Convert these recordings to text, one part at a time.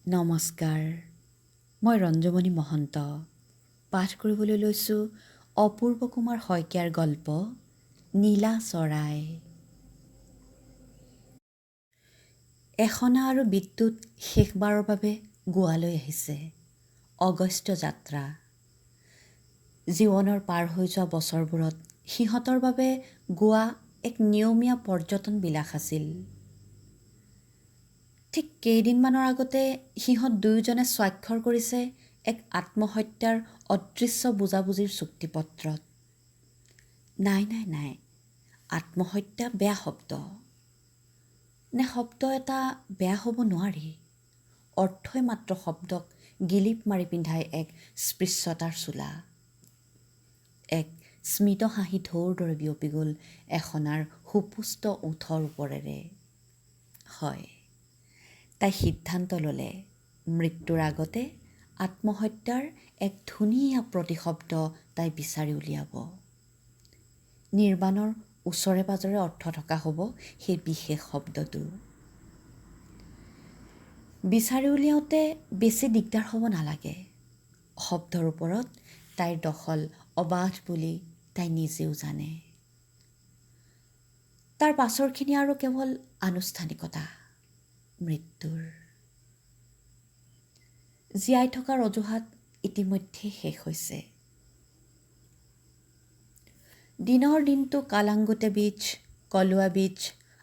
নমস্কাৰ, মই ৰঞ্জুমণি মহন্ত পাঠ কৰিবলৈ লৈছোঁ অপূৰ্ব কুমাৰ শইকীয়াৰ গল্প নীলা চৰাই। এসনা আৰু বিদ্যুৎ শেষবাৰৰ বাবে গোৱালৈ আহিছে। অগস্ত্য যাত্ৰা। জীৱনৰ পাৰ হৈ যোৱা বছৰবোৰত সিহঁতৰ বাবে গোৱা এক নিয়মীয়া পৰ্যটন বিলাস আছিল। ঠিক কেইদিনমানৰ আগতে সিহঁত দুয়োজনে স্বাক্ষৰ কৰিছে এক আত্মহত্যাৰ অদৃশ্য বুজাবুজিৰ চুক্তিপত্ৰত। নাই, আত্মহত্যা বেয়া শব্দ। শব্দ এটা বেয়া হ'ব নোৱাৰি। অৰ্থই মাত্ৰ শব্দক গিলিপ মাৰি পিন্ধাই এক স্পৃশ্যতাৰ চোলা। এক স্মিত হাঁহি ঢৌৰ দৰে বিয়পি গ'ল এসনাৰ সুপুষ্ট ওঠৰ ওপৰেৰে। হয়, তাই সিদ্ধান্ত ল'লে মৃত্যুৰ আগতে আত্মহত্যাৰ এক ধুনীয়া প্ৰতিশব্দ তাই বিচাৰি উলিয়াব। নিৰ্বাণৰ ওচৰে পাজৰে অৰ্থ থকা হ'ব সেই বিশেষ শব্দটো। বিচাৰি উলিয়াওঁতে বেছি দিগদাৰ হ'ব নালাগে। শব্দৰ ওপৰত তাইৰ দখল অবাধ বুলি তাই নিজেও জানে। তাৰ পাছৰখিনি আৰু কেৱল আনুষ্ঠানিকতা। মৃত্যুৰ জীয়াই থকাৰ অজুহাত ইতিমধ্যে শেষ হৈছে। দিনৰ দিনটো কালাংগুটে বীচ, কলোৱা বীচ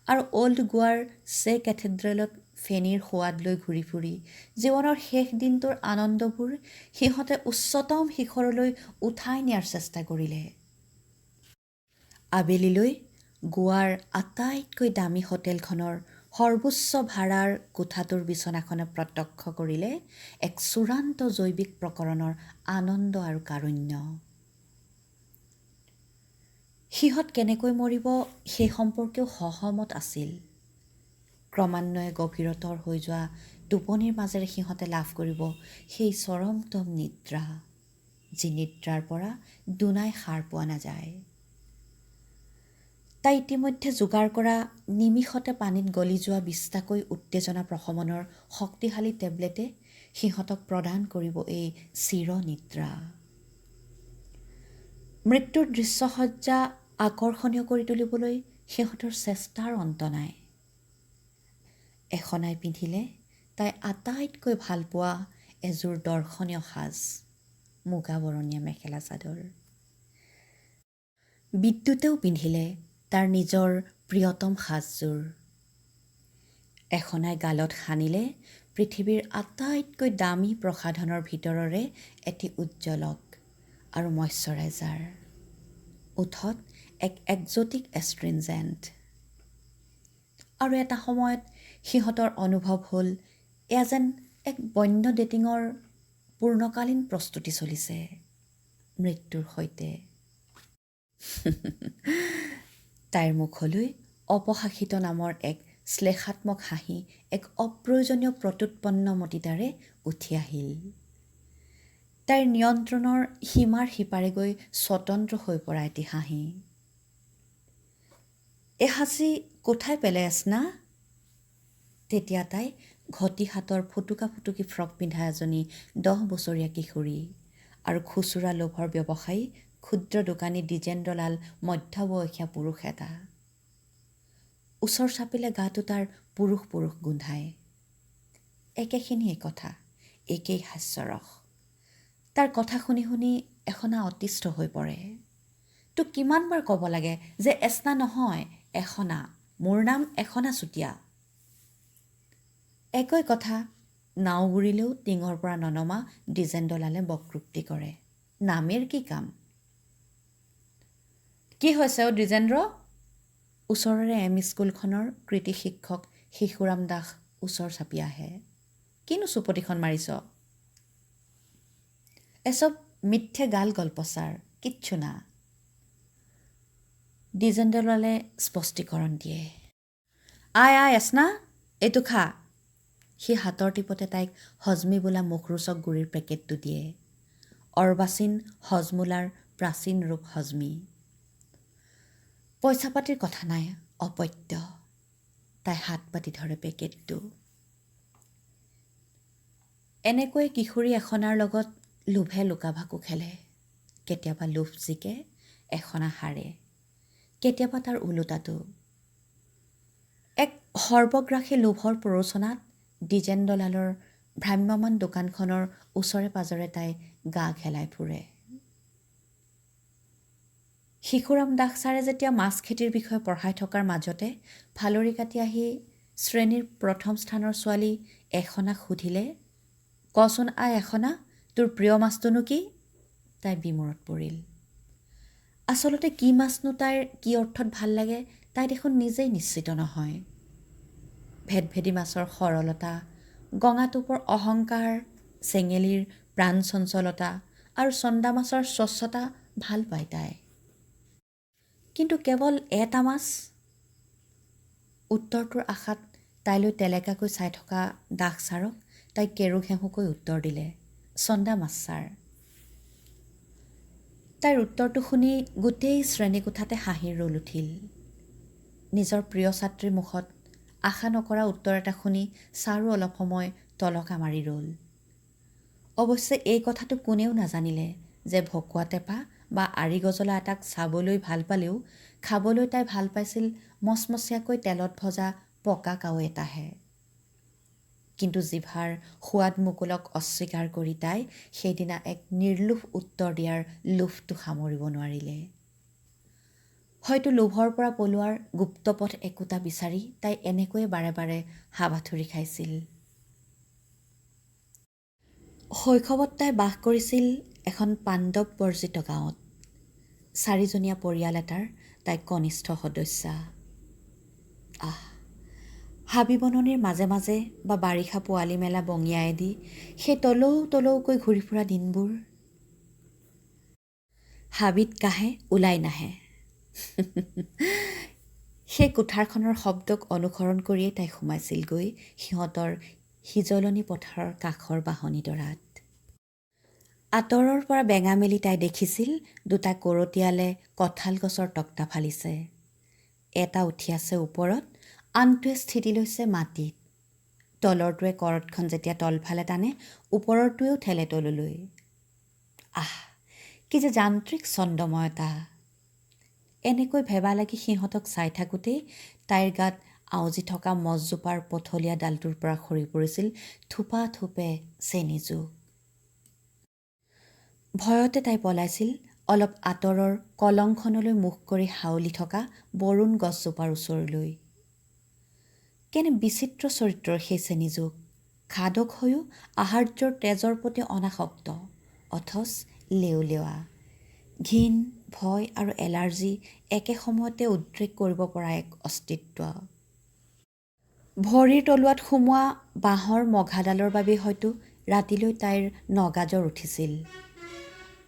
আৰু অল্ড গোৱাৰ ছে কেথেড্ৰেলত ফেনীৰ সোৱাদ লৈ ঘূৰি ফুৰি জীৱনৰ শেষ দিনটোৰ আনন্দবোৰ সিহঁতে উচ্চতম শিখৰলৈ উঠাই নিয়াৰ চেষ্টা কৰিলে। আবেলিলৈ গোৱাৰ আটাইতকৈ দামী হোটেলখনৰ সৰ্বোচ্চ ভাড়াৰ কোঠাটোৰ বিচনাখনে প্ৰত্যক্ষ কৰিলে এক চূড়ান্ত জৈৱিক প্ৰকৰণৰ আনন্দ আৰু কাৰুণ্য। সিহঁত কেনেকৈ মৰিব সেই সম্পৰ্কেও সহমত আছিল। ক্ৰমান্বয়ে গভীৰতৰ হৈ যোৱা টোপনিৰ মাজেৰে সিহঁতে লাভ কৰিব সেই চৰমতম নিদ্ৰা, যি নিদ্ৰাৰ পৰা দুনাই সাৰ পোৱা নাযায়। তাই ইতিমধ্যে যোগাৰ কৰা নিমিষতে পানীত গলি যোৱা ২০টাকৈ উত্তেজনা প্ৰশমনৰ শক্তিশালী টেবলেটে সিহঁতক প্ৰদান কৰিব এই চিৰনিদ্ৰা। মৃত্যুৰ দৃশ্যসজ্জা আকৰ্ষণীয় কৰি তুলিবলৈ সিহঁতৰ চেষ্টাৰ অন্ত নাই। এসনাই পিন্ধিলে তাই আটাইতকৈ ভাল পোৱা এযোৰ দৰ্শনীয় সাজ, মুগা বৰণীয়া মেখেলা চাদৰ। বিদ্যুতেও পিন্ধিলে তাৰ নিজৰ প্ৰিয়তম সাজযোৰ। এসনাই গালত সানিলে পৃথিৱীৰ আটাইতকৈ দামী প্ৰসাধনৰ ভিতৰৰে এটি উজ্জ্বলক আৰু মইশ্চাৰাইজাৰ। ওঠত এক এক্সটিক এষ্ট্ৰিনজেণ্ট। আৰু এটা সময়ত সিহঁতৰ অনুভৱ হ'ল এয়া যেন এক বন্য ডেটিঙৰ পূৰ্ণকালীন প্ৰস্তুতি চলিছে মৃত্যুৰ সৈতে। তাইৰ মুখলৈ অপশাসিত নামৰ এক শ্লেষাত্মক হাঁহি এক অপ্ৰয়োজনীয় প্ৰত্যুৎপন্নমতিতাৰে উঠি আহিল। তাইৰ নিয়ন্ত্ৰণৰ সীমাৰ সিপাৰে গৈ স্বতন্ত্ৰ হৈ পৰা এটি হাঁহি। এই হাঁচি কোঠাই পেলাইছ না? তেতিয়া তাই ঘটি হাতৰ ফুটুকা ফুটুকি ফ্ৰক পিন্ধা এজনী 10 বছৰীয়া কিশোৰী আৰু খুচুৰা লোভৰ ব্যৱসায়ী ক্ষুদ্ৰ দোকানী দ্বিজেন্দ্ৰলাল মধ্যবয়সীয়া পুৰুষ এটা। ওচৰ চাপিলে গাটো তাৰ পুৰুষ গোন্ধায়। একেখিনিয়ে কথা, একেই হাস্যৰস। তাৰ কথা শুনি শুনি এসনা অতিষ্ঠ হৈ পৰে। তোক কিমানবাৰ ক'ব লাগে যে এস্না নহয়, এসনা। মোৰ নাম এসনা চুতীয়া। একৈ কথা, নাও বুৰিলেও টিঙৰ পৰা ননমা দ্বিজেন্দ্ৰলালে বক্ৰোক্তি কৰে। নামেৰ কি কাম? কি হৈছে দ্বিজেন্দ্ৰ? ওচৰৰে স্কুলখনৰ কৃতি শিক্ষক শিশুৰাম দাস ওচৰ চাপি আহে। কিনো চুপতিখন মাৰিছ? এচব মিথ্যে গাল গল্প ছাৰ, কিচ্ছু না। দ্বিজেন্দ্ৰলালে স্পষ্টীকৰণ দিয়ে। আই এস্না, এইটো খা। সি হাতৰ টিপতে তাইক হজমি বোলা মুখৰোচক গুড়িৰ পেকেটটো দিয়ে। অৰ্বাচীন হজমোলাৰ প্ৰাচীন ৰূপ হজমি। পইচা পাতিৰ কথা নাই, অপত্য। তাই হাত পাতি ধৰে পেকেটটো। এনেকৈ কিশোৰী এখনাৰ লগত লোভে লুকা-ভাকু খেলে। কেতিয়াবা লোভ জিকে, এখনা হাৰে, কেতিয়াবা তাৰ ওলোটাটো। এক সৰ্বগ্ৰাসী লোভৰ প্ৰৰোচনাত দ্বিজেন্দ্ৰলালৰ ভ্ৰাম্যমান দোকানখনৰ ওচৰে পাজৰে তাই গা ঘেলাই ফুৰে। শিশুৰাম দাস ছাৰে যেতিয়া মাছ খেতিৰ বিষয়ে পঢ়াই থকাৰ মাজতে ফালৰি কাটি আহি শ্ৰেণীৰ প্ৰথম স্থানৰ ছোৱালী এখনাক সুধিলে, কচোন আই এখনা, তোৰ প্ৰিয় মাছটোনো কি? তাই বিমূৰত পৰিল। আচলতে কি মাছনো তাইৰ কি অৰ্থত ভাল লাগে তাই দেখোন নিজেই নিশ্চিত নহয়। ভেদভেদী মাছৰ সৰলতা, গঙাটোপৰ অহংকাৰ, চেঙেলীৰ প্ৰাণ চঞ্চলতা আৰু চন্দা মাছৰ স্বচ্ছতা ভাল পায় তাই। কিন্তু কেৱল এটা মাছ? উত্তৰটোৰ আশাত তাইলৈ তেলেকাকৈ চাই থকা দাস ছাৰক তাই কেৰু ঘেঁহুকৈ উত্তৰ দিলে, চন্দা মাছ ছাৰ। তাইৰ উত্তৰটো শুনি গোটেই শ্ৰেণীকোঠাতে হাঁহিৰ ৰোল উঠিল। নিজৰ প্ৰিয় ছাত্ৰীৰ মুখত আশা নকৰা উত্তৰ এটা শুনি ছাৰো অলপ সময় তলকা মাৰি ৰ'ল। অৱশ্যে এই কথাটো কোনেও নাজানিলে যে ভকুৱা টেপা বা আৰি গজলা এটাক চাবলৈ ভাল পালেও খাবলৈ তাই ভাল পাইছিল মচমচীয়াকৈ তেলত ভজা পকা কাৱৈ এটাহে। কিন্তু জিভাৰ সোৱাদ মুকুলক অস্বীকাৰ কৰি তাই সেইদিনা এক নিৰ্লোভ উত্তৰ দিয়াৰ লোভটো সামৰিব নোৱাৰিলে। হয়তো লোভৰ পৰা পলোৱাৰ গুপ্তপথ একোটা বিচাৰি তাই এনেকৈয়ে বাৰে বাৰে হাবাথুৰি খাইছিল। শৈশৱত তাই বাস কৰিছিল এখন পাণ্ডৱ বৰ্জিত গাঁৱত। 4জনীয়া পৰিয়াল এটাৰ তাই কনিষ্ঠ সদস্যা। হাবি বননিৰ মাজে মাজে বা বাৰিষা পোৱালি মেলা বঙিয়াইদি সেই তলৌ তলৌকৈ ঘূৰি ফুৰা দিনবোৰ। হাবিত কাঁহে ওলাই নাহে। সেই কোঠাৰখনৰ শব্দক অনুসৰণ কৰিয়েই তাই সোমাইছিলগৈ সিহঁতৰ হিজলনি পথাৰৰ কাষৰ বাঁহনিডৰাত। আঁতৰৰ পৰা বেঙা মেলি তাই দেখিছিল দুটা কৰতীয়ালে কঁঠাল গছৰ তক্তা ফালিছে। এটা উঠি আছে ওপৰত, আনটোৱে স্থিতি লৈছে মাটিত। তলৰটোৱে কৰতখন যেতিয়া তলফালে টানে, ওপৰৰটোৱেও ঠেলে তললৈ। কি যে যান্ত্ৰিক ছন্দময়তা! এনেকৈ ভেবা লাগি সিহঁতক চাই থাকোঁতেই তাইৰ গাত আউজি থকা মছজোপাৰ পথলীয়া ডালটোৰ পৰা সৰি পৰিছিল থোপা থোপে চেনিজোক। ভয়তে তাই পলাইছিল অলপ আঁতৰৰ কলংখনলৈ মুখ কৰি হাউলি থকা বৰুণ গছজোপাৰ ওচৰলৈ। কেনে বিচিত্ৰ চৰিত্ৰৰ সেই চেনিজোক, খাদক হৈও আহাৰ্যৰ তেজৰ প্ৰতি অনাসক্ত, অথচ লেওলেৱা। ঘিণ, ভয় আৰু এলাৰ্জি একে সময়তে উদ্ৰেক কৰিব পৰা এক অস্তিত্ব। ভৰিৰ তলুৱাত সুমোৱা বাঁহৰ মঘাডালৰ বাবেই হয়তো ৰাতিলৈ তাইৰ নগাজৰ উঠিছিল।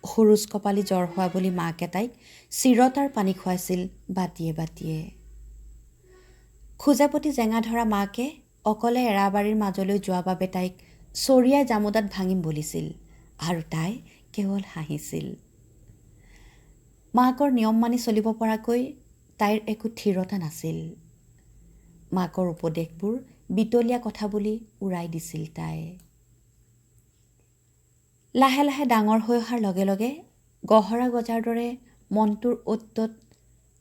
সুৰুজ কপালি জ্বৰ হোৱা বুলি মাকে তাইক চিৰতাৰ পানী খুৱাইছিল বাটিয়ে বাটিয়ে। খোজেপতি জেঙা ধৰা মাকে অকলে এৰাবাৰীৰ মাজলৈ যোৱা বাবে তাইক চৰিয়াই জামুদাত ভাঙিম বুলিছিল, আৰু তাই কেৱল হাঁহিছিল। মাকৰ নিয়ম মানি চলিব পৰাকৈ তাইৰ একো থিৰতা নাছিল। মাকৰ উপদেশবোৰ বিতলীয়া কথা বুলি উৰাই দিছিল তাই। লাহে লাহে ডাঙৰ হৈ অহাৰ লগে লগে গহৰা গজাৰ দৰে মনটোৰ অ'ত-ত'ত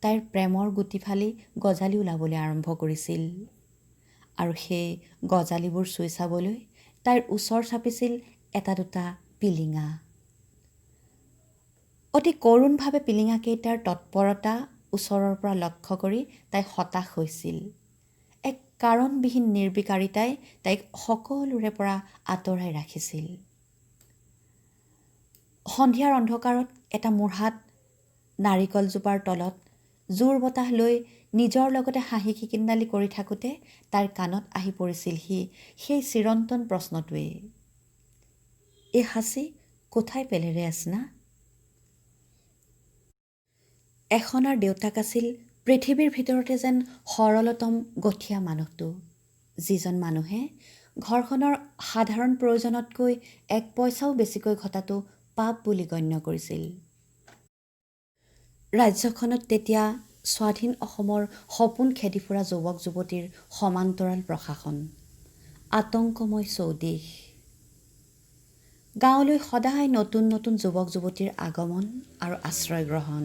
তাইৰ প্ৰেমৰ গুটি ফালি গজালি ওলাবলৈ আৰম্ভ কৰিছিল। আৰু সেই গজালিবোৰ চুই চাবলৈ তাইৰ ওচৰ চাপিছিল এটা দুটা পিলিঙা। অতি কৰুণভাৱে পিলিঙাকেইটাৰ তৎপৰতা ওচৰৰ পৰা লক্ষ্য কৰি তাই হতাশ হৈছিল। এক কাৰণবিহীন নিৰ্বিকাৰিতাই তাইক সকলোৰে পৰা আঁতৰাই ৰাখিছিল। সন্ধিয়াৰ অন্ধকাৰত এটা মূঢ়াত নাৰিকলজোপাৰ তলত জোৰ বতাহ লৈ নিজৰ লগতে হাঁহি খিকিন্দালি কৰি থাকোঁতে তাইৰ কাণত আহি পৰিছিলহি সেই চিৰন্তন প্ৰশ্নটোৱেই, এই হাঁচি কোথায় পেলে ৰে আচনা? এখনাৰ দেউতাক আছিল পৃথিৱীৰ ভিতৰতে যেন সৰলতম গঠীয়া মানুহটো, যিজন মানুহে ঘৰখনৰ সাধাৰণ প্ৰয়োজনতকৈ 1 পইচাও বেছিকৈ ঘটাটো পাপ বুলি গণ্য কৰিছিল। ৰাজ্যখনত তেতিয়া স্বাধীন অসমৰ সপোন খেদি ফুৰা যুৱক যুৱতীৰ সমান্তৰাল প্ৰশাসন, আতংকময় চৌদিশ। গাঁৱলৈ সদায় নতুন নতুন যুৱক যুৱতীৰ আগমন আৰু আশ্ৰয় গ্ৰহণ।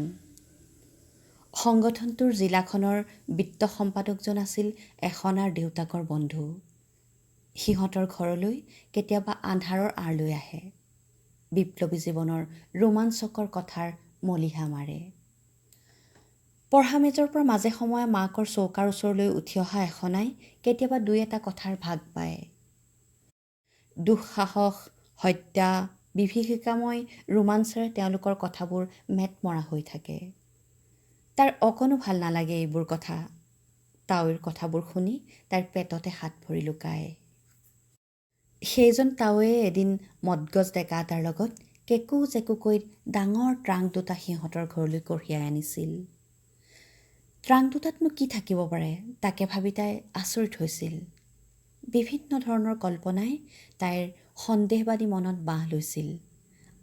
সংগঠনটোৰ জিলাখনৰ বিত্ত সম্পাদকজন আছিল এখনাৰ দেউতাকৰ বন্ধু। সিহঁতৰ ঘৰলৈ কেতিয়াবা আন্ধাৰৰ আঁৰ লৈ আহে। বিপ্লৱী জীৱনৰ ৰোমাঞ্চকৰ কথাৰ মলিহা মাৰে। পঢ়া মেজৰ পৰা মাজে সময়ে মাকৰ চৌকাৰ ওচৰলৈ উঠি অহা এখনাই কেতিয়াবা দুই এটা কথাৰ ভাগ পায়। দুঃসাহস, হত্যা, বিভীষিকাময় ৰোমাঞ্চেৰে তেওঁলোকৰ কথাবোৰ মেটমৰা হৈ থাকে। তাৰ অকণো ভাল নালাগে এইবোৰ কথা। তাৱৈৰ কথাবোৰ শুনি তাইৰ পেটতে হাত ভৰি লুকায়। সেইজন তাৱৈয়ে এদিন মদগজ ডেকা এটাৰ লগত কেকু জেকুকৈ ডাঙৰ ট্ৰাংক দুটা সিহঁতৰ ঘৰলৈ কঢ়িয়াই আনিছিল। ট্ৰাংক দুটাতনো কি থাকিব পাৰে তাকে ভাবি তাই আচৰিত হৈছিল। বিভিন্ন ধৰণৰ কল্পনাই তাইৰ সন্দেহবাদী মনত বাহ লৈছিল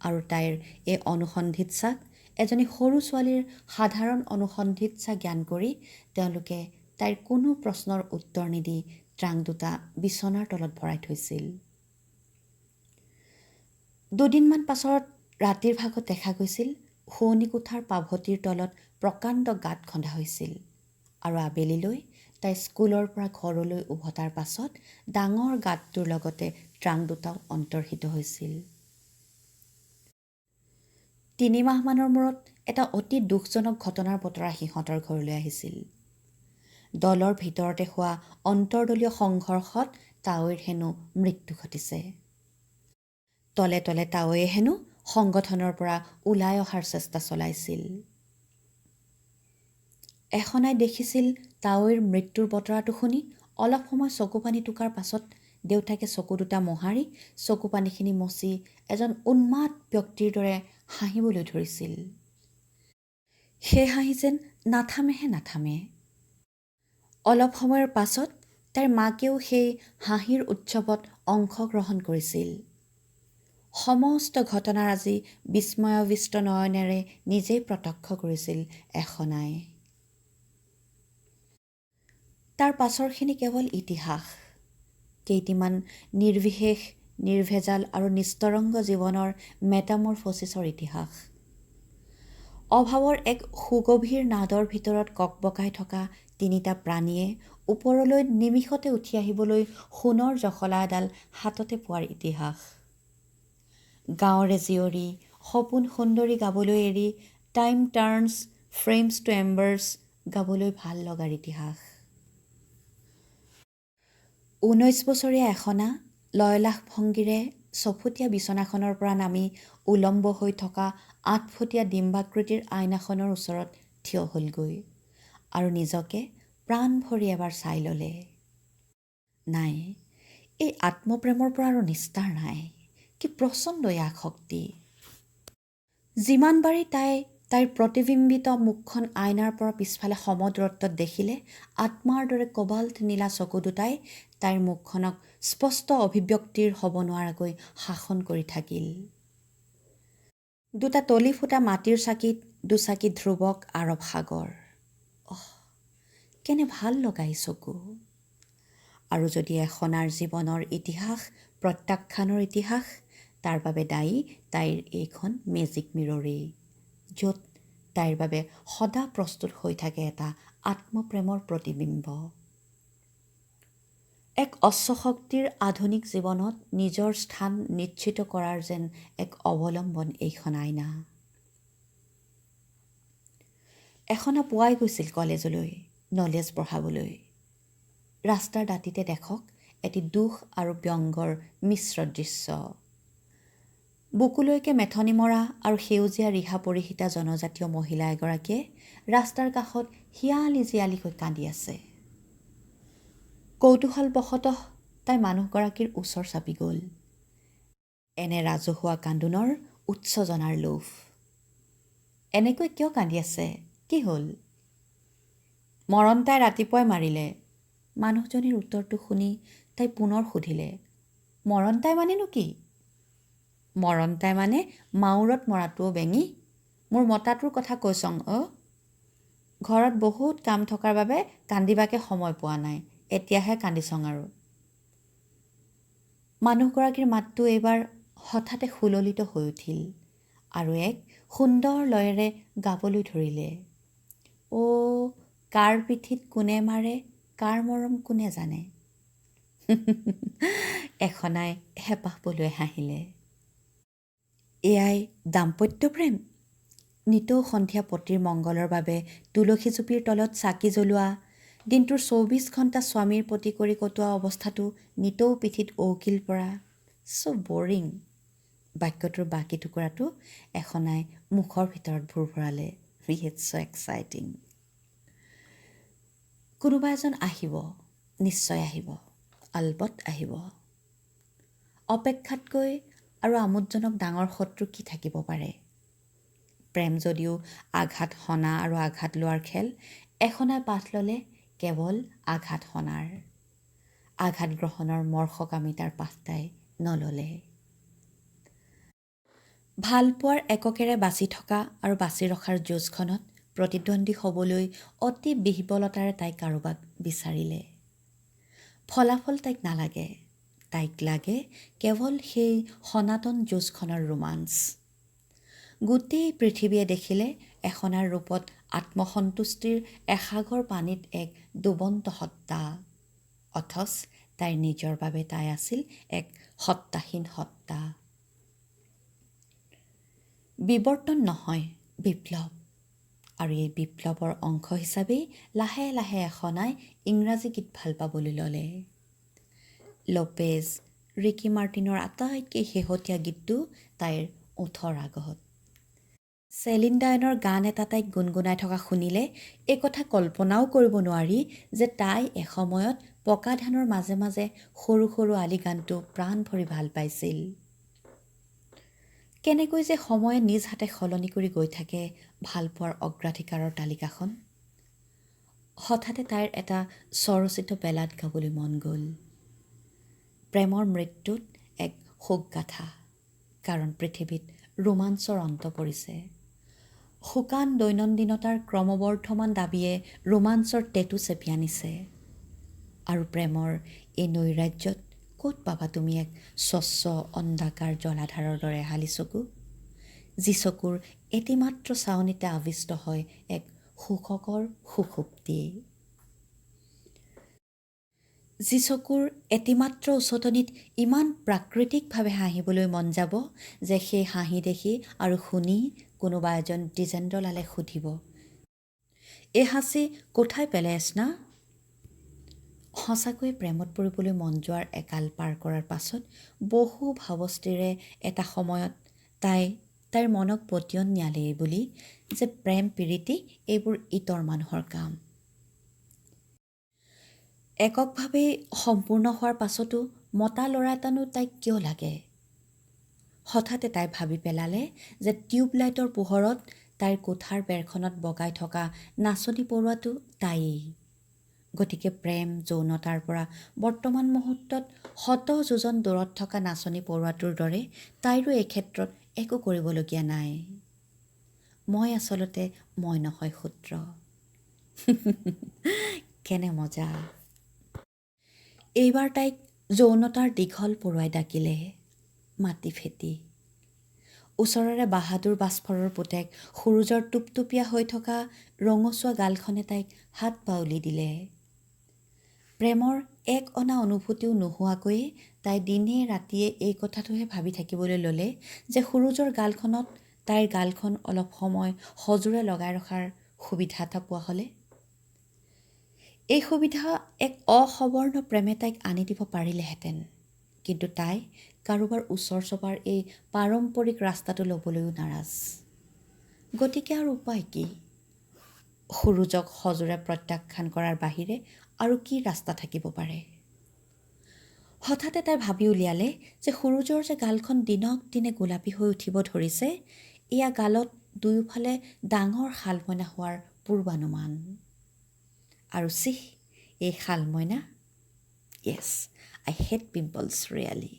আৰু তাইৰ এই অনুসন্ধিৎসাক এজনী সৰু ছোৱালীৰ সাধাৰণ অনুসন্ধিৎসা জ্ঞান কৰি তেওঁলোকে তাইৰ কোনো প্ৰশ্নৰ উত্তৰ নিদি ট্ৰাংক দুটা বিচনাৰ তলত ভৰাই থৈছিল। দুদিনমান পাছত ৰাতিৰ ভাগত দেখা গৈছিল শোৱনি কোঠাৰ পাভতিৰ তলত প্ৰকাণ্ড গাঁত খন্দা হৈছিল আৰু আবেলিলৈ তাই স্কুলৰ পৰা ঘৰলৈ উভতাৰ পাছত ডাঙৰ গাঁতটোৰ লগতে ট্ৰাংক দুটাও অন্তৰ্হিত হৈছিল। ৩ মাহমানৰ মূৰত এটা অতি দুখজনক ঘটনাৰ বতৰা সিহঁতৰ ঘৰলৈ আহিছিল। দলৰ ভিতৰতে হোৱা অন্তৰ্দলীয় সংঘৰ্ষত তাৱৈৰ হেনো মৃত্যু ঘটিছে। তলে তলে তাৱৈয়ে হেনো সংগঠনৰ পৰা ওলাই অহাৰ চেষ্টা চলাইছিল। এখনাই দেখিছিল তাৱৈৰ মৃত্যুৰ বতৰাটো শুনি অলপ সময় চকুপানী টুকাৰ পাছত দেউতাকে চকু দুটা মোহাৰি চকুপানীখিনি মচি এজন উন্মাদ ব্যক্তিৰ দৰে হাঁহিবলৈ ধৰিছিল। সেই হাঁহি যেন নাথামেহে নাথামে। অলপ সময়ৰ পাছত তাইৰ মাকেও সেই হাঁহিৰ উৎসৱত অংশগ্ৰহণ কৰিছিল। সমস্ত ঘটনাৰাজি বিস্ময়াবিষ্ট নয়নেৰে নিজেই প্ৰত্যক্ষ কৰিছিল এখনাই। তাৰ পাছৰখিনি কেৱল ইতিহাস। কেইটিমান নিৰ্বিশেষ, নিৰ্ভেজাল আৰু নিস্তৰংগ জীৱনৰ মেটামৰফচিছৰ ইতিহাস। অভাৱৰ এক সুগভীৰ নাদৰ ভিতৰত ককবকাই থকা তিনিটা প্ৰাণীয়ে ওপৰলৈ নিমিষতে উঠি আহিবলৈ সোণৰ জখলা এডাল হাততে পোৱাৰ ইতিহাস। গাঁৱৰে জীয়ৰী সপোন সুন্দৰী গাবলৈ এৰি টাইম টাৰ্ণছ ফ্লেমছ টু এম্বাৰ্ছ গাবলৈ ভাল লগাৰ ইতিহাস। 19 বছৰীয়া এখনা লয়লাস ভংগীৰে চফুটীয়া বিচনাখনৰ পৰা নামি উলম্ব হৈ থকা 8 ফুটীয়া ডিম্বাকৃতিৰ আইনাখনৰ ওচৰত থিয় হ'লগৈ আৰু নিজকে প্ৰাণ ভৰি এবাৰ চাই ল'লে। নাই, এই আত্মপ্ৰেমৰ পৰা আৰু নিস্তাৰ নাই। কি প্ৰচণ্ড এই আসক্তি। যিমানবাৰেই তাইৰ প্ৰতিবিম্বিত মুখখন আইনাৰ পৰা পিছফালে সমদূৰত্বত দেখিলে আত্মাৰ দৰে কবাল্ট নীলা চকু দুটাই তাইৰ মুখখনক স্পষ্ট অভিব্যক্তিৰ হ'ব নোৱাৰাকৈ শাসন কৰি থাকিল। দুটা তলি ফুটা মাটিৰ চাকিত দুচাকি ধ্ৰুৱক আৰৱ সাগৰ। কেনে ভাল লগা এই চকু। আৰু যদি এখনাৰ জীৱনৰ ইতিহাস প্ৰত্যাখ্যানৰ ইতিহাস, তাৰ বাবে দায়ী তাইৰ এইখন মেজিক মিৰৰেই, য'ত তাইৰ বাবে সদা প্ৰস্তুত হৈ থাকে এটা আত্মপ্ৰেমৰ প্ৰতিবিম্ব। এক অশ্বশক্তিৰ আধুনিক জীৱনত নিজৰ স্থান নিশ্চিত কৰাৰ যেন এক অৱলম্বন এইখন আইনা। এখনা পুৱাই গৈছিল কলেজলৈ নলেজ পঢ়াবলৈ। ৰাস্তাৰ দাঁতিতে দেখক এটি দুখ আৰু ব্যংগৰ মিশ্ৰ দৃশ্য। বুকুলৈকে মেথনি মৰা আৰু সেউজীয়া ৰিহা পৰিহিতা জনজাতীয় মহিলা এগৰাকীয়ে ৰাস্তাৰ কাষত হিয়ালি জিয়ালিকৈ কান্দি আছে। কৌতূহলবশতঃ তাই মানুহগৰাকীৰ ওচৰ চাপি গ'ল। এনে ৰাজহুৱা কান্দোনৰ উৎসজনাৰ লোভ। এনেকৈ কিয় কান্দি আছে? কি হ'ল? মৰণ তাই ৰাতিপুৱাই মাৰিলে। মানুহজনীৰ উত্তৰটো শুনি তাই পুনৰ সুধিলে, মৰণ তাই মানেনো কি? মৰণ তাই মানে মাউৰত মৰাটোও বেঙি। মোৰ মতাটোৰ কথা কৈছং ঘৰত বহুত কাম থকাৰ বাবে কান্দিবাকে সময় পোৱা নাই। এতিয়াহে কান্দিছং আৰু। মানুহগৰাকীৰ মাতটো এইবাৰ হঠাতে সুললিত হৈ উঠিল আৰু এক সুন্দৰ লয়েৰে গাবলৈ ধৰিলে। অ' কাৰ পিঠিত কোনে মাৰে, কাৰ মৰম কোনে জানে। এখনাই হেঁপাহ পলুৱাই হাঁহিলে। এয়াই দাম্পত্য প্ৰেম। নিতৌ সন্ধিয়া পতিৰ মংগলৰ বাবে তুলসী জুপিৰ তলত চাকি জ্বলোৱা, দিনটোৰ ২৪ ঘণ্টা স্বামীৰ প্ৰতি কৰি কটোৱা অৱস্থাটো নিতৌ পিঠিত ঔকিল পৰা। চ' বৰিং। বাক্যটোৰ বাকী টুকুৰাটো এখনাই মুখৰ ভিতৰত ভুৰ ভৰালে। It's so' exciting. কোনোবা এজন আহিব, নিশ্চয় আহিব, আলবৎ আহিব। অপেক্ষাতকৈ আৰু আমোদজনক ডাঙৰ শত্ৰু কি থাকিব পাৰে। প্ৰেম যদিও আঘাত সনা আৰু আঘাত লোৱাৰ খেল, এখনাই পাঠ ল'লে কেৱল আঘাত সনাৰ। আঘাত গ্ৰহণৰ মৰ্ষকামিতাৰ পাঠ তাই নল'লে। ভালপোৱাৰ এককেৰে বাচি থকা আৰু বাচি ৰখাৰ যুঁজখনত প্ৰতিদ্বন্দ্বী হ'বলৈ অতি বিহ্বলতাৰে তাই কাৰোবাক বিচাৰিলে। ফলাফল তাইক নালাগে, তাইক লাগে কেৱল সেই সনাতন যুঁজখনৰ ৰোমাঞ্চ। গোটেই পৃথিৱীয়ে দেখিলে এখনাৰ ৰূপত আত্মসন্তুষ্টিৰ এসাগৰ পানীত এক ডুবন্ত সত্তা, অথচ তাইৰ নিজৰ বাবে তাই আছিল এক সত্তাহীন সত্তা। বিৱৰ্তন নহয়, বিপ্লৱ। আৰু এই বিপ্লৱৰ অংশ হিচাপেই লাহে লাহে এখনাই ইংৰাজী গীত ভাল পাবলৈ ল'লে। লপেজ, ৰিকি মাৰ্টিনৰ আটাইতকৈ শেহতীয়া গীতটো তাইৰ ওঠৰ আগত। চেলিন ডায়নৰ গান এটা তাইক গুণগুণাই থকা শুনিলে এই কথা কল্পনাও কৰিব নোৱাৰি যে তাই এসময়ত পকা ধানৰ মাজে মাজে সৰু সৰু আলি গানটো প্ৰাণ ভৰি ভাল পাইছিল। কেনেকৈ যে সময়ে নিজ হাতে সলনি কৰি গৈ থাকে ভালপোৱাৰ অগ্ৰাধিকাৰৰ তালিকাখন। হঠাতে তাইৰ এটা স্বৰচিত বেলাড গাবলৈ মন গ'ল। প্ৰেমৰ মৃত্যুত এক শোকগাথা, কাৰণ পৃথিৱীত ৰোমাঞ্চৰ অন্ত পৰিছে। শুকান দৈনন্দিনতাৰ ক্ৰমবৰ্ধমান দাবীয়ে ৰোমাঞ্চৰ টেটু চেপি আনিছে। আৰু প্ৰেমৰ এই নৈৰাজ্যত ক'ত পাবা তুমি এক স্বচ্ছ অন্ধাকাৰ জলাধাৰৰ দৰে হালি চকু, যি চকুৰ এটিমাত্ৰ চাৱনিতে আবিষ্ট হয় এক সুখকৰ সুষুপ্তি। যি চকুৰ এটিমাত্ৰ উচতনিত ইমান প্ৰাকৃতিকভাৱে হাঁহিবলৈ মন যাব যে সেই হাঁহি দেখি আৰু শুনি কোনোবা এজন দ্বিজেন্দ্ৰলালে সুধিব, এই হাঁচি কোঠাই পেলাইছ না? সঁচাকৈয়ে প্ৰেমত পৰিবলৈ মন যোৱাৰ একাল পাৰ কৰাৰ পাছত বহু ভাৱস্থিৰে এটা সময়ত তাইৰ মনক পতিয়ন নিয়ালেই বুলি যে প্ৰেম প্ৰীতি এইবোৰ ইতৰ মানুহৰ কাম। এককভাৱেই সম্পূৰ্ণ হোৱাৰ পাছতো মতা ল'ৰা এটানো তাইক কিয় লাগে। হঠাতে তাই ভাবি পেলালে যে টিউবলাইটৰ পোহৰত তাইৰ কোঠাৰ বেৰখনত বগাই থকা নাচনী পৰুৱাটো তাইয়েই। গতিকে প্ৰেম যৌনতাৰ পৰা বৰ্তমান মুহূৰ্তত শত যোজন দূৰত থকা নাচনী পৰুৱাটোৰ দৰে তাইৰো এই ক্ষেত্ৰত একো কৰিবলগীয়া নাই। মই আচলতে মই নহয় সূত্ৰ। কেনে মজা। এইবাৰ তাইক যৌনতাৰ দীঘল পৰুৱাই ডাকিলে, মাতি ফেটি। ওচৰৰে বাহাদুৰ বাস্ফৰৰ পুতেক সুৰুজৰ টুপটুপীয়া হৈ থকা ৰঙচুৱা গালখনে তাইক হাত বাউলি দিলে। প্ৰেমৰ এক অনা অনুভূতিও নোহোৱাকৈয়ে তাই দিনে ৰাতিয়ে এই কথাটোহে ভাবি থাকিবলৈ ল'লে যে সুৰুজৰ গালখনত তাইৰ গালখন অলপ সময় সজোৰে লগাই ৰখাৰ সুবিধা এটা পোৱা হ'লে। এই সুবিধা এক অসবৰ্ণ প্ৰেমে তাইক আনি দিব পাৰিলেহেঁতেন, কিন্তু তাই কাৰোবাৰ ওচৰ চপাৰ এই পাৰম্পৰিক ৰাস্তাটো ল'বলৈও নাৰাজ। গতিকে আৰু উপায় কি? সুৰুজক সজোৰে প্ৰত্যাখ্যান কৰাৰ বাহিৰে আৰু কি ৰাস্তা থাকিব পাৰে। হঠাতে তাই ভাবি উলিয়ালে যে সুৰুজৰ যে গালখন দিনক দিনে গোলাপী হৈ উঠিব ধৰিছে, এয়া গালত দুয়োফালে ডাঙৰ শালমইনা হোৱাৰ পূৰ্বানুমান। আৰু চিহ, এই শালমইনা, য়েছ, আই হেট পিম্পলছ ৰিয়েলি।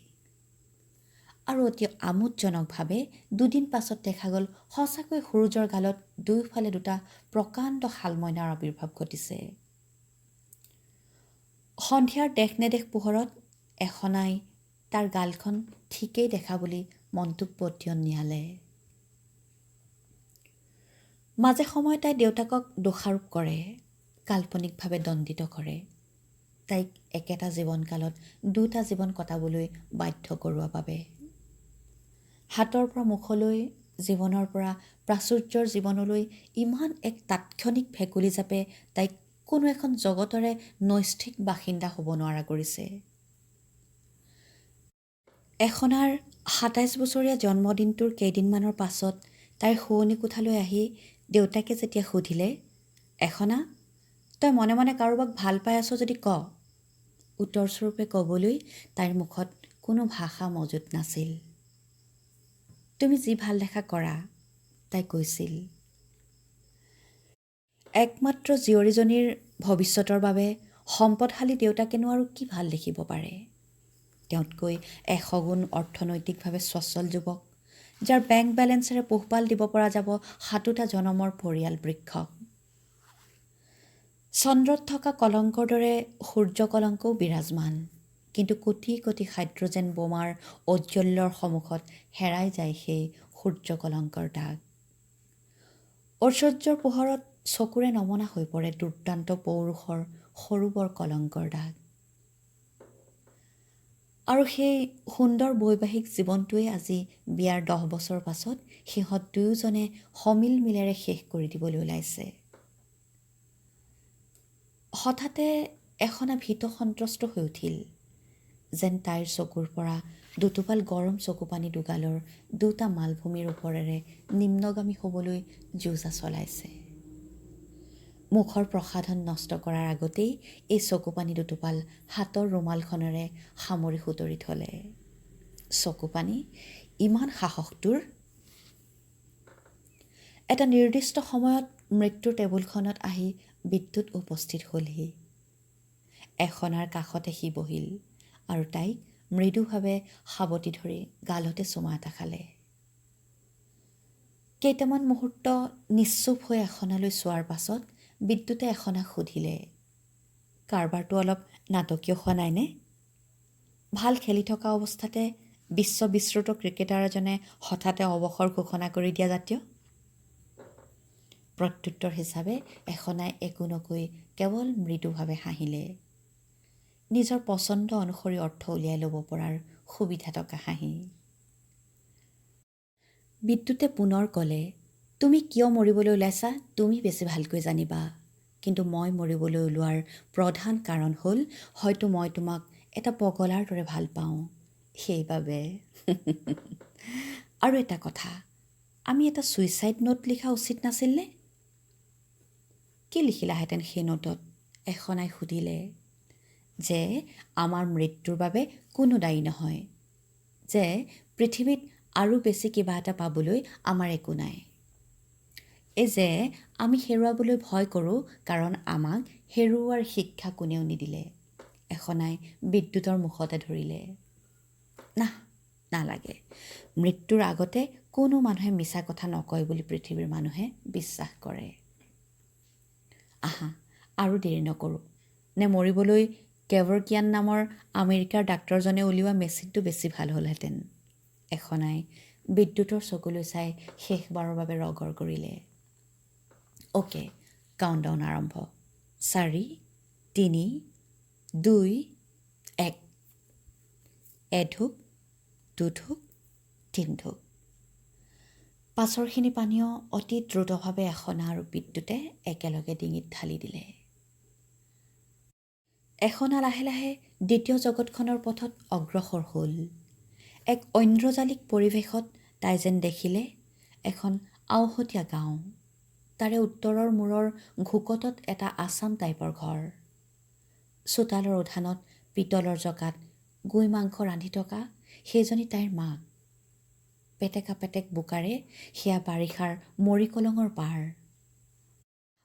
আৰু অতি আমোদজনকভাৱে দুদিন পাছত দেখা গ'ল সঁচাকৈ সুৰুজৰ গালত দুয়োফালে দুটা প্ৰকাণ্ড শালমইনাৰ আৱিৰ্ভাৱ ঘটিছে। সন্ধিয়াৰ দেশ নেদেশ পোহৰত এখনাই তাৰ গালখন ঠিকেই দেখা বুলি মনটোক পতিয়ন নিয়ালে। মাজে সময়ে তাই দেউতাকক দোষাৰোপ কৰে, কাল্পনিকভাৱে দণ্ডিত কৰে। তাইক একেটা জীৱনকালত দুটা জীৱন কটাবলৈ বাধ্য কৰোৱা বাবে। হাতৰ পৰা মুখলৈ, জীৱনৰ পৰা প্ৰাচুৰ্যৰ জীৱনলৈ ইমান এক তাৎক্ষণিক ভেকুলী জাপে তাইক কোনো এখন জগতৰে নৈষ্ঠিক বাসিন্দা হ'ব নোৱাৰা কৰিছে। এখনাৰ ২৭ বছৰীয়া জন্মদিনটোৰ কেইদিনমানৰ পাছত তাইৰ শোৱনি কোঠালৈ আহি দেউতাকে যেতিয়া সুধিলে, এখনা, তই মনে মনে কাৰোবাক ভাল পাই আছ যদি ক। উত্তৰস্বৰূপে ক'বলৈ তাইৰ মুখত কোনো ভাষা মজুত নাছিল। তুমি যি ভাল দেখা কৰা, তাই কৈছিল। একমাত্ৰ জীয়ৰীজনীৰ ভৱিষ্যতৰ বাবে সম্পদশালী দেউতাকেনো আৰু কি ভাল দেখিব পাৰে। তেওঁতকৈ ১০০ গুণ অৰ্থনৈতিকভাৱে স্বচ্ছল যুৱক, যাৰ বেংক বেলেঞ্চেৰে পোহপাল দিব পৰা যাব ৭টা জনমৰ পৰিয়াল বৃক্ষক। চন্দ্ৰত থকা কলংকৰ দৰে সূৰ্য কলংকও বিৰাজমান, কিন্তু কোটি কোটি হাইড্ৰজেন বোমাৰ ঔজ্জ্বল্যৰ সন্মুখত হেৰাই যায় সেই সূৰ্য কলংকৰ দাগ। ঐশ্বৰ্যৰ পোহৰত চকুৰে নমনা হৈ পৰে দুৰ্দান্ত পৌৰুষৰ সৰু বৰ কলংকৰ দাগ। আৰু সেই সুন্দৰ বৈবাহিক জীৱনটোৱে আজি বিয়াৰ ১০ বছৰ পাছত সিহঁত দুয়োজনে সমিল মিলেৰে শেষ কৰি দিবলৈ ওলাইছে। হঠাতে এখনা ভীত সন্ত্ৰস্ত হৈ উঠিল, যেন তাইৰ চকুৰ পৰা দুটোপাল গৰম চকুপানী দুগালৰ দুটা মালভূমিৰ ওপৰেৰে নিম্নগামী হ'বলৈ যোজা চলাইছে। মুখৰ প্ৰসাধন নষ্ট কৰাৰ আগতেই এই চকুপানী দুটোপাল হাতৰ ৰুমালখনেৰে সামৰি সুতৰি থলে। চকুপানী ইমান সাহস তোৰ? এটা নিৰ্দিষ্ট সময়ত মৃত্যুৰ টেবুলখনত আহি বিদ্যুৎ উপস্থিত হ'লহি। এখনাৰ কাষতে সি বহিল আৰু তাইক মৃদুভাৱে সাৱটি ধৰি গালতে চুমা এটা খালে। কেইটামান মুহূৰ্ত নিশ্চুপ হৈ এখনালৈ চোৱাৰ পাছত বিদ্যুতে এখনাক সুধিলে, কাৰবাৰটো অলপ নাটকীয় হোৱা নাইনে? ভাল খেলি থকা অৱস্থাতে বিশ্ববিশ্ৰুত ক্ৰিকেটাৰ এজনে হঠাতে অৱসৰ ঘোষণা কৰি দিয়া জাতীয়। প্ৰত্যুত্তৰ হিচাপে এখনাই একো নকৈ কেৱল মৃদুভাৱে হাঁহিলে। নিজৰ পচন্দ অনুসৰি অৰ্থ উলিয়াই ল'ব পৰাৰ সুবিধা থকা হাঁহি। বিদ্যুতে পুনৰ ক'লে, তুমি কিয় মৰিবলৈ ওলাইছা তুমি বেছি ভালকৈ জানিবা, কিন্তু মই মৰিবলৈ ওলোৱাৰ প্ৰধান কাৰণ হ'ল হয়তো মই তোমাক এটা পগলাৰ দৰে ভাল পাওঁ, সেইবাবে। আৰু এটা কথা, আমি এটা ছুইচাইড নোট লিখা উচিত নাছিলনে? কি লিখিলাহেঁতেন সেই নোটত? এখনাই সুধিলে। যে আমাৰ মৃত্যুৰ বাবে কোনো দায়ী নহয়, যে পৃথিৱীত আৰু বেছি কিবা এটা পাবলৈ আমাৰ একো নাই, এই যে আমি হেৰুৱাবলৈ ভয় কৰোঁ কাৰণ আমাক হেৰুওৱাৰ শিক্ষা কোনেও নিদিলে। এখনাই বিদ্যুতৰ মুখতে ধৰিলে। নালাগে, মৃত্যুৰ আগতে কোনো মানুহে মিছা কথা নকয় বুলি পৃথিৱীৰ মানুহে বিশ্বাস কৰে। আহা, আৰু দেৰি নকৰোঁ, নে মৰিবলৈ কেভৰকিয়ান নামৰ আমেৰিকাৰ ডাক্তৰজনে উলিওৱা মেচিনটো বেছি ভাল হ'লহেঁতেন। এখনাই বিদ্যুতৰ চকুলৈ চাই শেষবাৰৰ বাবে ৰগৰ কৰিলে। অ'কে, কাউণ্টডাউন আৰম্ভ। ৪, ৩, ২, ১। এঢোক, দুঢোক, তিনিঢোক। পাছৰখিনি পানীয় অতি দ্ৰুতভাৱে এখনা আৰু বিদ্যুতে একেলগে ডিঙিত ঢালি দিলে। এখনা লাহে লাহে দ্বিতীয় জগতখনৰ পথত অগ্ৰসৰ হ'ল। এক ঐন্দ্ৰজালিক পৰিৱেশত তাই যেন দেখিলে এখন আওহতীয়া গাঁও। তাৰে উত্তৰৰ মূৰৰ ঘোকতত এটা আছাম টাইপৰ ঘৰ। চোতালৰ উঠানত পিতলৰ জকাত গুই মাংস ৰান্ধি থকা সেইজনী তাইৰ মাক। পেটেকা পেটেক বোকাৰে সেয়া বাৰিষাৰ মৰিকলঙৰ পাৰ।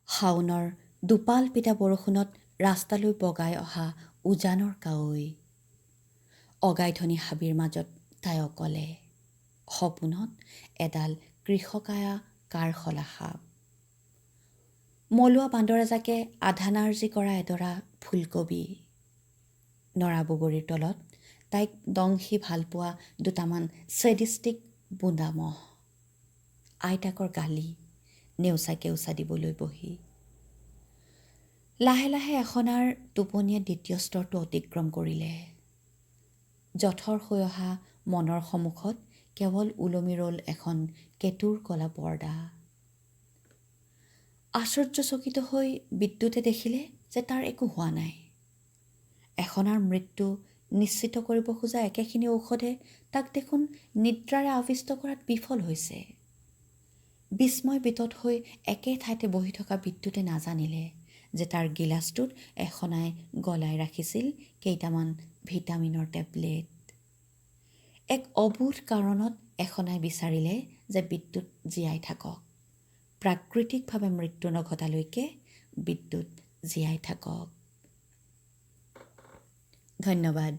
শাওনৰ দুপাল পিতা বৰষুণত ৰাস্তালৈ বগাই অহা উজানৰ কাৱৈ। অগাইধনী হাবিৰ মাজত তাই অকলে, সপোনত এডাল কৃষকায়া কাৰশলা সাপ। মলুৱা বান্দৰ এজাকে আধা নাৰ্জী কৰা এডৰা ফুলকবি। নৰা বগৰীৰ তলত তাইক দংশি ভাল পোৱা দুটামান ছেডিষ্টিক বুন্দা মহ। আইতাকৰ গালি নেওচা কেওচা দিবলৈ বহি। লাহে লাহে এখনাৰ টোপনিয়ে দ্বিতীয় স্তৰটো অতিক্ৰম কৰিলে। জঠৰ হৈ অহা মনৰ সন্মুখত কেৱল ওলমি ৰ'ল এখন কেঁতুৰ কলা পৰ্দা। আশ্চৰ্যচকিত হৈ বিদ্যুতে দেখিলে যে তাৰ একো হোৱা নাই। এখনাৰ মৃত্যু নিশ্চিত কৰিব খোজা একেখিনি ঔষধে তাক দেখোন নিদ্ৰাৰে আবিষ্ট কৰাত বিফল হৈছে। বিস্ময় বিতত হৈ একে ঠাইতে বহি থকা বিদ্যুতে নাজানিলে যে তাৰ গিলাচটোত এখনাই গলাই ৰাখিছিল কেইটামান ভিটামিনৰ টেবলেট। এক অবোধ কাৰণত এখনাই বিচাৰিলে যে বিদ্যুৎ জীয়াই থাকক, প্ৰাকৃতিকভাৱে মৃত্যু নঘটালৈকে বিদ্যুৎ জীয়াই থাকক। ধন্যবাদ।